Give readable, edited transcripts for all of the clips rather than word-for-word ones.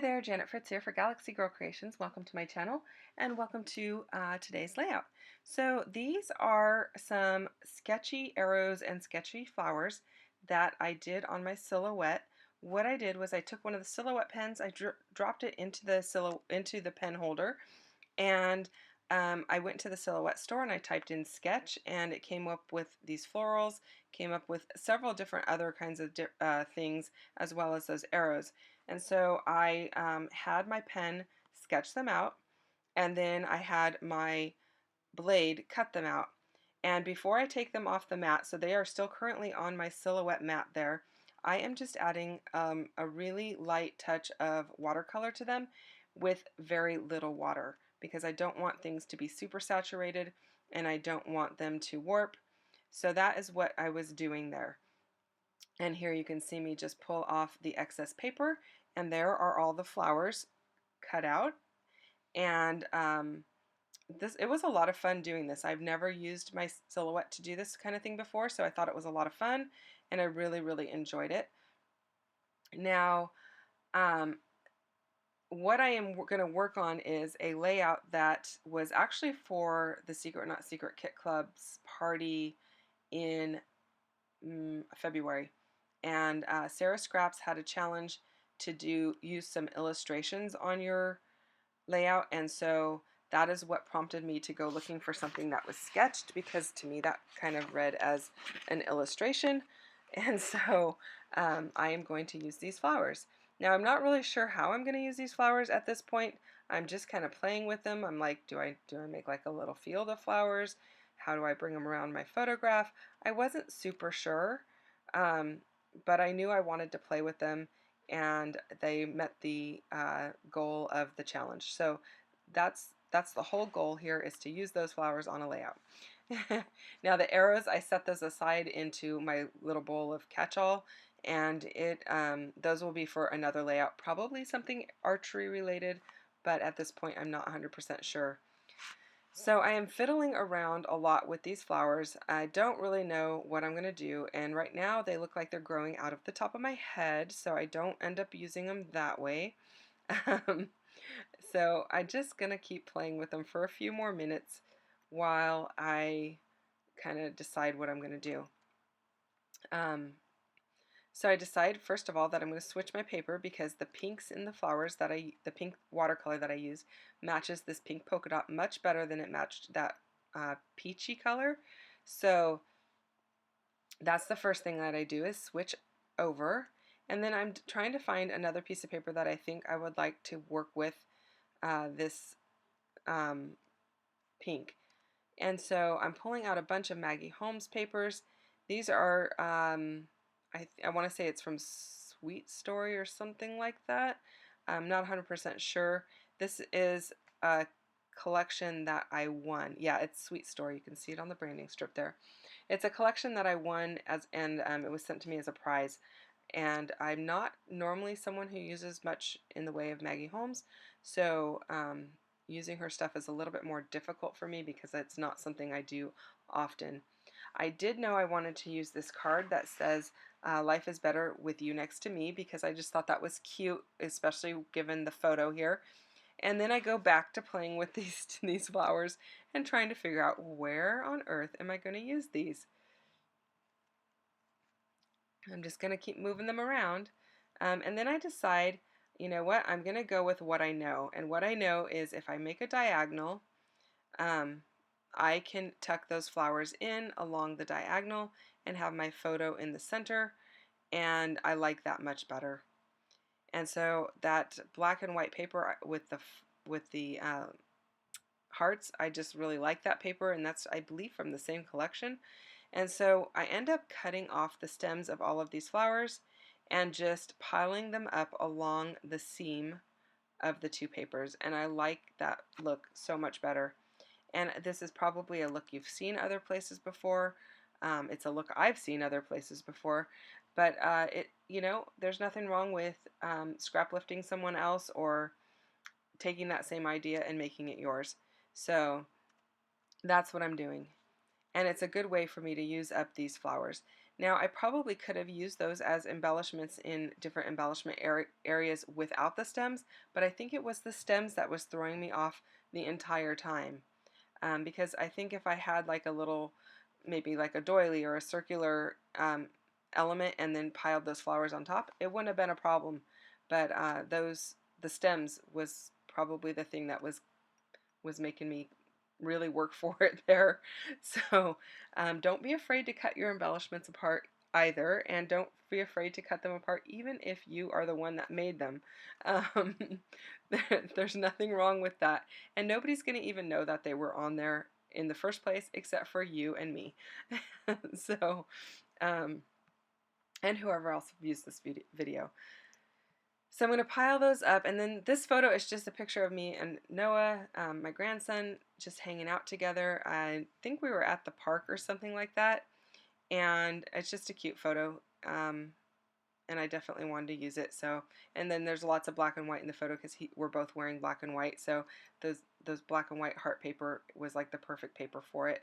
there, Janet Fritz here for Galaxy Girl Creations. Welcome to my channel and welcome to today's layout. So these are some sketchy arrows and sketchy flowers that I did on my silhouette. What I did was I took one of the silhouette pens, I dropped it into the pen holder, and I went to the silhouette store and I typed in sketch, and it came up with these florals, came up with several different other kinds of things, as well as those arrows. And so I had my pen sketch them out, and then I had my blade cut them out. And before I take them off the mat, so they are still currently on my silhouette mat there, I am just adding a really light touch of watercolor to them with very little water, because I don't want things to be super saturated and I don't want them to warp. So that is what I was doing there. And here you can see me just pull off the excess paper, and there are all the flowers cut out. And it was a lot of fun doing this. I've never used my silhouette to do this kind of thing before, so I thought it was a lot of fun, and I really enjoyed it. Now, what I am going to work on is a layout that was actually for the Secret Not Secret Kit Club's party in February. And Sarah Scraps had a challenge to use some illustrations on your layout, and so that is what prompted me to go looking for something that was sketched, because to me that kind of read as an illustration. And so I am going to use these flowers. Now, I'm not really sure how I'm going to use these flowers at this point. I'm just kind of playing with them. I'm like, do I make like a little field of flowers? How do I bring them around my photograph? I wasn't super sure, but I knew I wanted to play with them, and they met the goal of the challenge. So that's the whole goal here, is to use those flowers on a layout. Now the arrows, I set those aside into my little bowl of catch-all, and those will be for another layout, probably something archery related, but at this point I'm not 100% sure. So I am fiddling around a lot with these flowers. I don't really know what I'm going to do, and right now they look like they're growing out of the top of my head, so I don't end up using them that way. So I'm just going to keep playing with them for a few more minutes while I kind of decide what I'm going to do. So I decide, first of all, that I'm going to switch my paper, because the pinks in the flowers the pink watercolor that I use matches this pink polka dot much better than it matched that peachy color. So that's the first thing that I do, is switch over, and then I'm trying to find another piece of paper that I think I would like to work with this pink. And so I'm pulling out a bunch of Maggie Holmes papers. These are I want to say it's from Sweet Story or something like that. I'm not 100% sure. This is a collection that I won. Yeah, it's Sweet Story. You can see it on the branding strip there. It's a collection that I won, and it was sent to me as a prize. And I'm not normally someone who uses much in the way of Maggie Holmes, so using her stuff is a little bit more difficult for me, because it's not something I do often. I did know I wanted to use this card that says life is better with you next to me, because I just thought that was cute, especially given the photo here. And then I go back to playing with these flowers and trying to figure out, where on earth am I going to use these? I'm just going to keep moving them around. And then I decide, you know what, I'm going to go with what I know. And what I know is, if I make a diagonal, I can tuck those flowers in along the diagonal and have my photo in the center, and I like that much better. And so that black and white paper with the hearts, I just really like that paper, and that's, I believe, from the same collection. And so I end up cutting off the stems of all of these flowers and just piling them up along the seam of the two papers, and I like that look so much better. And this is probably a look you've seen other places before. It's a look I've seen other places before, but there's nothing wrong with scrap lifting someone else, or taking that same idea and making it yours. So that's what I'm doing, and it's a good way for me to use up these flowers. Now, I probably could have used those as embellishments in different embellishment areas without the stems, but I think it was the stems that was throwing me off the entire time. Because I think if I had like a little, maybe like a doily or a circular element and then piled those flowers on top, it wouldn't have been a problem. But the stems was probably the thing that was making me really work for it there. So don't be afraid to cut your embellishments apart either, and don't be afraid to cut them apart even if you are the one that made them. Um, there's nothing wrong with that, and nobody's going to even know that they were on there in the first place except for you and me. So, um, and whoever else views this video. So I'm going to pile those up, and then this photo is just a picture of me and Noah, my grandson, just hanging out together. I think we were at the park or something like that, and it's just a cute photo, and I definitely wanted to use it. So, and then there's lots of black and white in the photo because we're both wearing black and white, so those black and white heart paper was like the perfect paper for it.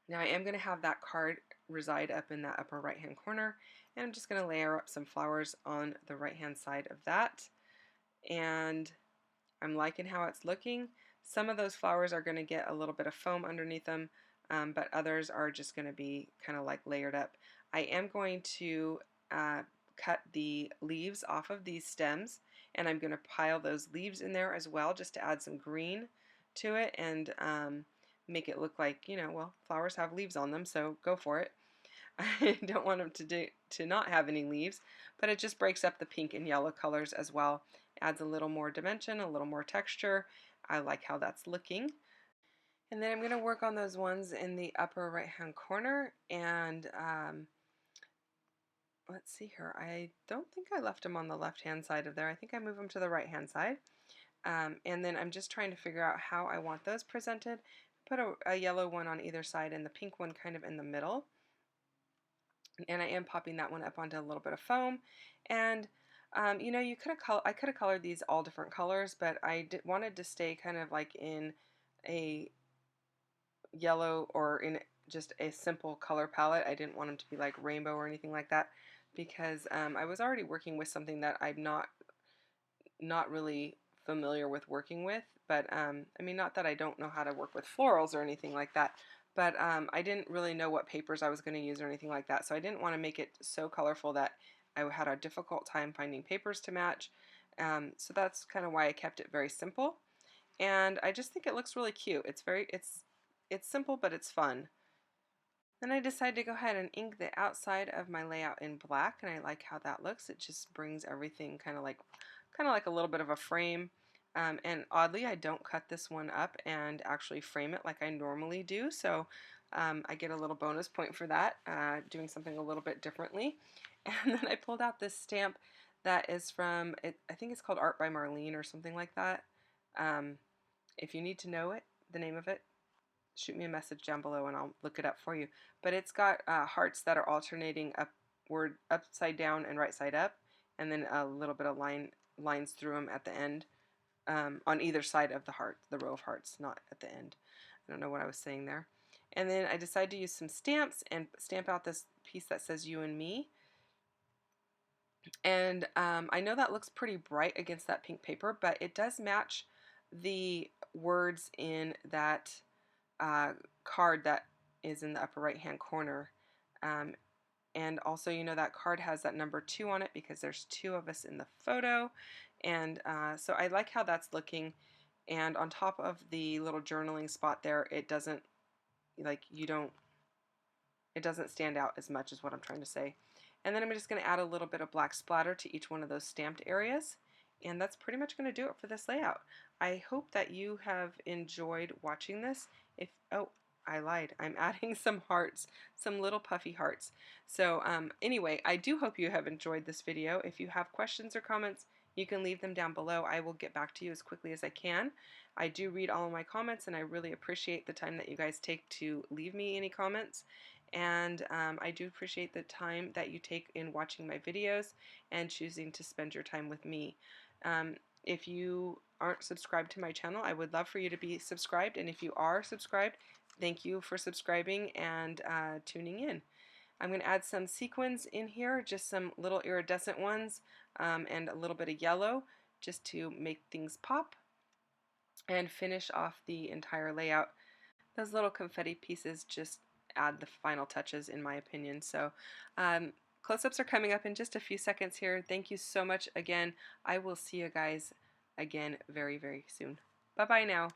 Now I am going to have that card reside up in that upper right hand corner, and I'm just going to layer up some flowers on the right hand side of that, and I'm liking how it's looking. Some of those flowers are going to get a little bit of foam underneath them, but others are just going to be kind of like layered up. I am going to cut the leaves off of these stems, and I'm going to pile those leaves in there as well just to add some green to it and make it look like, you know, well, flowers have leaves on them, so go for it. I don't want them to not have any leaves, but it just breaks up the pink and yellow colors as well. Adds a little more dimension, a little more texture. I like how that's looking. And then I'm going to work on those ones in the upper right hand corner, and let's see here. I don't think I left them on the left hand side of there. I think I moved them to the right hand side. And then I'm just trying to figure out how I want those presented. Put a yellow one on either side and the pink one kind of in the middle. And I am popping that one up onto a little bit of foam. And you know, I could have colored these all different colors, but I wanted to stay kind of like in a yellow or in just a simple color palette. I didn't want them to be like rainbow or anything like that because I was already working with something that I'm not really familiar with working with, but I mean, not that I don't know how to work with florals or anything like that, but I didn't really know what papers I was going to use or anything like that, so I didn't want to make it so colorful that I had a difficult time finding papers to match. So that's kind of why I kept it very simple, and I just think it looks really cute. It's simple, but it's fun. Then I decided to go ahead and ink the outside of my layout in black, and I like how that looks. It just brings everything kind of like a little bit of a frame. And oddly, I don't cut this one up and actually frame it like I normally do, so I get a little bonus point for that, doing something a little bit differently. And then I pulled out this stamp that is from, I think it's called Art by Marlene or something like that. If you need to know the name of it, shoot me a message down below and I'll look it up for you. But it's got hearts that are alternating upside down and right side up, and then a little bit of lines through them at the end, on either side of the heart, the row of hearts, not at the end. I don't know what I was saying there. And then I decided to use some stamps and stamp out this piece that says you and me. And I know that looks pretty bright against that pink paper, but it does match the words in that card that is in the upper right hand corner. And also, you know, that card has that number 2 on it because there's 2 of us in the photo. And so I like how that's looking. And on top of the little journaling spot there, it doesn't, like, it doesn't stand out as much, is what I'm trying to say. And then I'm just going to add a little bit of black splatter to each one of those stamped areas. And that's pretty much going to do it for this layout. I hope that you have enjoyed watching this. Oh, I lied. I'm adding some hearts, some little puffy hearts. So anyway, I do hope you have enjoyed this video. If you have questions or comments, you can leave them down below. I will get back to you as quickly as I can. I do read all of my comments, and I really appreciate the time that you guys take to leave me any comments. and I do appreciate the time that you take in watching my videos and choosing to spend your time with me. If you aren't subscribed to my channel, I would love for you to be subscribed, and if you are subscribed, thank you for subscribing and tuning in. I'm going to add some sequins in here, just some little iridescent ones, and a little bit of yellow just to make things pop, and finish off the entire layout. Those little confetti pieces just add the final touches, in my opinion. So close-ups are coming up in just a few seconds here. Thank you so much again. I will see you guys again very, very soon. Bye-bye now.